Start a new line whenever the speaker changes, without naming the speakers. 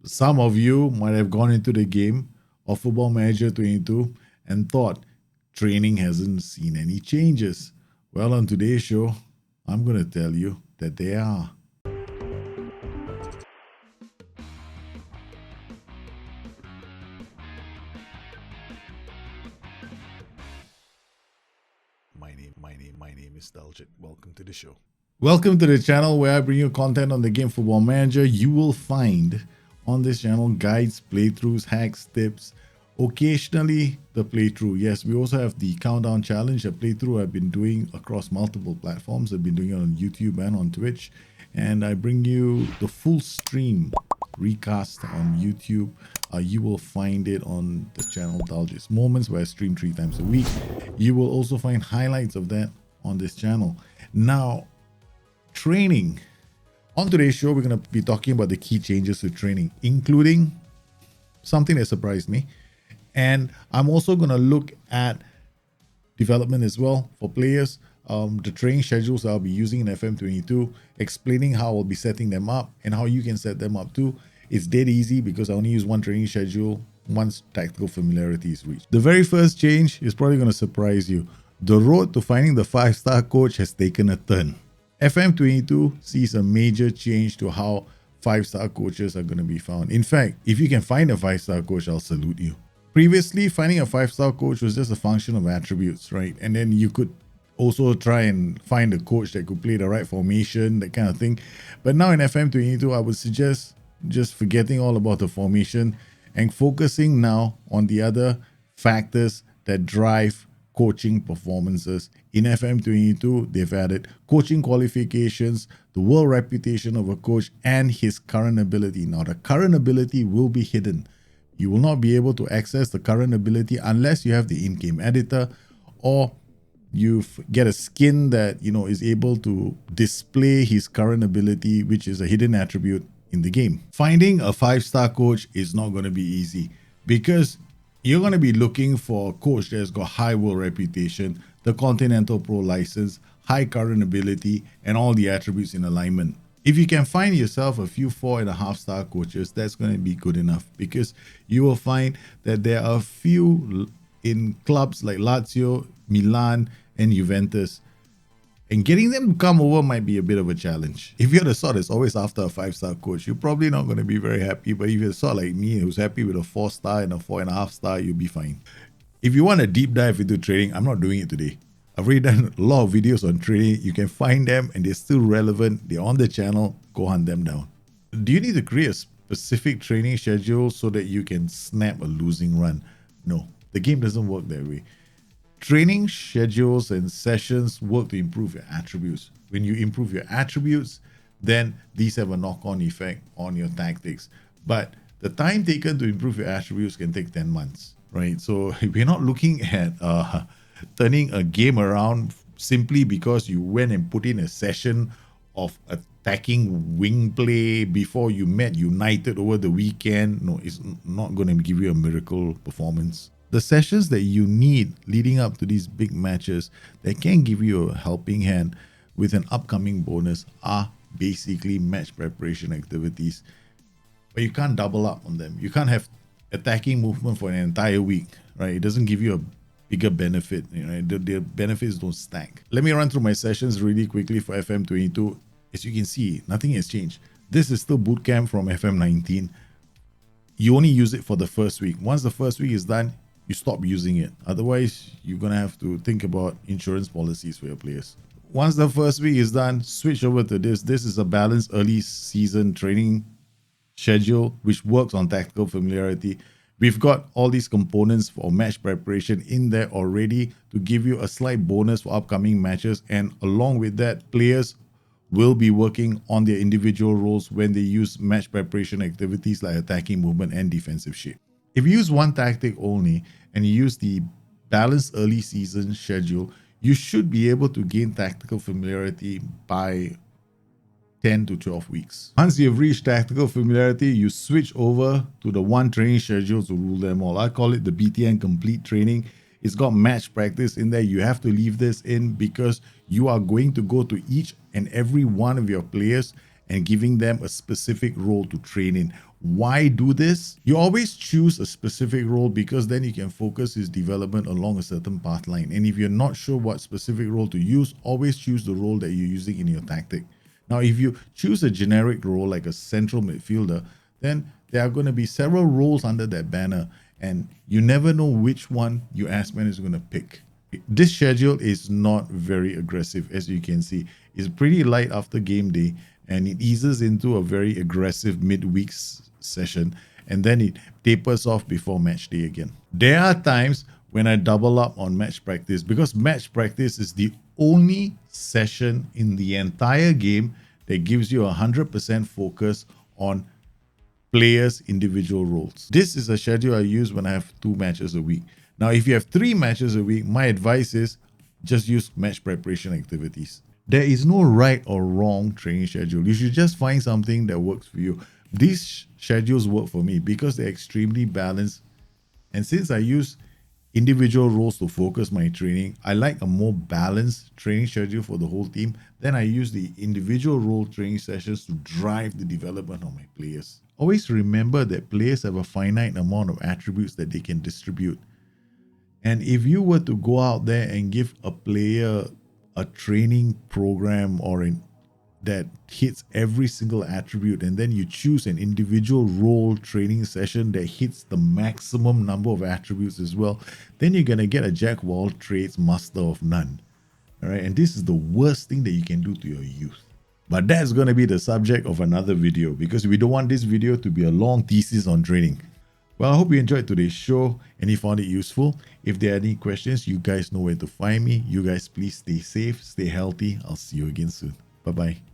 Some of you might have gone into the game of Football Manager 22 and thought training hasn't seen any changes. Well, on today's show, I'm going to tell you that there are. My name is Endangered. Welcome to the show. Welcome to the channel where I bring you content on the game Football Manager. You will find on this channel guides, playthroughs, hacks, tips, occasionally the playthrough. Yes, we also have the countdown challenge, a playthrough I've been doing across multiple platforms. I've been doing it on YouTube and on Twitch, and I bring you the full stream recast on YouTube. You will find it on the channel Dalgis Moments, where I stream 3 times a week. You will also find highlights of that on this channel. Now, training. On today's show, we're going to be talking about the key changes to training, including something that surprised me. And I'm also going to look at development as well for players, the training schedules I'll be using in FM22, explaining how I'll be setting them up and how you can set them up too. It's dead easy because I only use one training schedule once tactical familiarity is reached. The very first change is probably going to surprise you. The road to finding the 5-star coach has taken a turn. FM22 sees a major change to how 5-star coaches are going to be found. In fact, if you can find a 5-star coach, I'll salute you. Previously, finding a 5-star coach was just a function of attributes, right? And then you could also try and find a coach that could play the right formation, that kind of thing. But now in FM22, I would suggest just forgetting all about the formation and focusing now on the other factors that drive coaching performances. In FM22, they've added coaching qualifications, the world reputation of a coach, and his current ability. Now, the current ability will be hidden. You will not be able to access the current ability unless you have the in-game editor, or you get a skin that is able to display his current ability, which is a hidden attribute in the game. Finding a 5-star coach is not going to be easy because you're going to be looking for a coach that's got high world reputation, the Continental Pro license, high current ability, and all the attributes in alignment. If you can find yourself a few 4.5-star coaches, that's going to be good enough, because you will find that there are a few in clubs like Lazio, Milan, and Juventus, and getting them to come over might be a bit of a challenge. If you're the sort that's always after a 5-star coach, you're probably not going to be very happy. But if you're the sort like me who's happy with a 4-star and a 4.5-star, you'll be fine. If you want a deep dive into trading, I'm not doing it today. I've already done a lot of videos on trading. You can find them and they're still relevant. They're on the channel. Go hunt them down. Do you need to create a specific training schedule so that you can snap a losing run? No, the game doesn't work that way. Training schedules and sessions work to improve your attributes. When you improve your attributes, then these have a knock-on effect on your tactics. But the time taken to improve your attributes can take 10 months, right? So we're not looking at turning a game around simply because you went and put in a session of attacking wing play before you met United over the weekend. No, it's not going to give you a miracle performance. The sessions that you need leading up to these big matches that can give you a helping hand with an upcoming bonus are basically match preparation activities. But you can't double up on them. You can't have attacking movement for an entire week, right? It doesn't give you a bigger benefit. The benefits don't stack. Let me run through my sessions really quickly for FM22. As you can see, nothing has changed. This is still bootcamp from FM19. You only use it for the first week. Once the first week is done, you stop using it. Otherwise, you're going to have to think about insurance policies for your players. Once the first week is done, switch over to this. This is a balanced early season training schedule, which works on tactical familiarity. We've got all these components for match preparation in there already to give you a slight bonus for upcoming matches. And along with that, players will be working on their individual roles when they use match preparation activities like attacking movement and defensive shape. If you use one tactic only and you use the balanced early season schedule, you should be able to gain tactical familiarity by 10 to 12 weeks. Once you've reached tactical familiarity, you switch over to the one training schedule to rule them all. I call it the BTN complete training. It's got match practice in there. You have to leave this in because you are going to go to each and every one of your players and giving them a specific role to train in. Why do this? You always choose a specific role because then you can focus his development along a certain path line. And if you're not sure what specific role to use, always choose the role that you're using in your tactic. Now, if you choose a generic role like a central midfielder, then there are going to be several roles under that banner, and you never know which one your Assman is going to pick. This schedule is not very aggressive, as you can see. It's pretty light after game day, and it eases into a very aggressive midweek session, and then it tapers off before match day again. There are times when I double up on match practice, because match practice is the only session in the entire game that gives you 100% focus on players' individual roles. This is a schedule I use when I have 2 matches a week. Now, if you have 3 matches a week, my advice is just use match preparation activities. There is no right or wrong training schedule. You should just find something that works for you. These schedules work for me because they're extremely balanced. And since I use individual roles to focus my training, I like a more balanced training schedule for the whole team. Then I use the individual role training sessions to drive the development of my players. Always remember that players have a finite amount of attributes that they can distribute. And if you were to go out there and give a player a training program that hits every single attribute, and then you choose an individual role training session that hits the maximum number of attributes as well, then you're going to get a jack of all trades, master of none. All right, and this is the worst thing that you can do to your youth. But that's going to be the subject of another video, because we don't want this video to be a long thesis on training. Well, I hope you enjoyed today's show and you found it useful. If there are any questions, you guys know where to find me. You guys please stay safe, stay healthy. I'll see you again soon. Bye-bye.